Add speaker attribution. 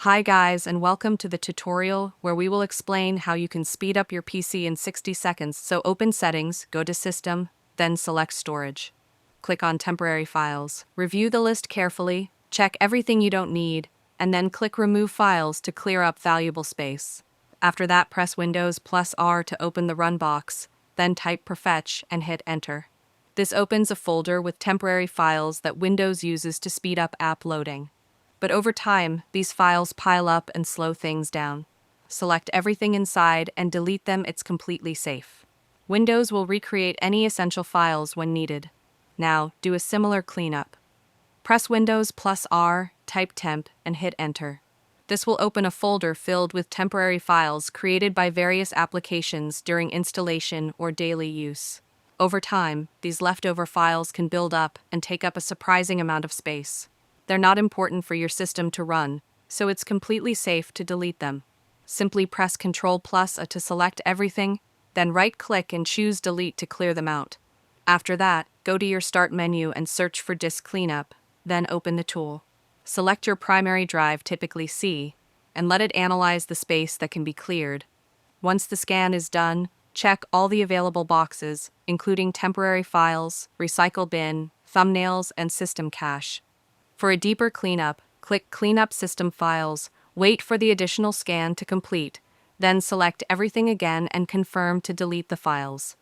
Speaker 1: Hi guys, and welcome to the tutorial where we will explain how you can speed up your PC in 60 seconds. So open Settings, go to System, then select Storage. Click on Temporary Files. Review the list carefully, check everything you don't need, and then click Remove Files to clear up valuable space. After that, press Windows plus R to open the Run box, then type Prefetch and hit Enter. This opens a folder with temporary files that Windows uses to speed up app loading. But over time, these files pile up and slow things down. Select everything inside and delete them. It's completely safe. Windows will recreate any essential files when needed. Now, do a similar cleanup. Press Windows plus R, type temp, and hit Enter. This will open a folder filled with temporary files created by various applications during installation or daily use. Over time, these leftover files can build up and take up a surprising amount of space. They're not important for your system to run, so it's completely safe to delete them. Simply press Ctrl+A to select everything, then right-click and choose Delete to clear them out. After that, go to your Start menu and search for Disk Cleanup, then open the tool. Select your primary drive, typically C, and let it analyze the space that can be cleared. Once the scan is done, check all the available boxes, including temporary files, recycle bin, thumbnails, and system cache. For a deeper cleanup, click Clean up System Files, wait for the additional scan to complete, then select everything again and confirm to delete the files.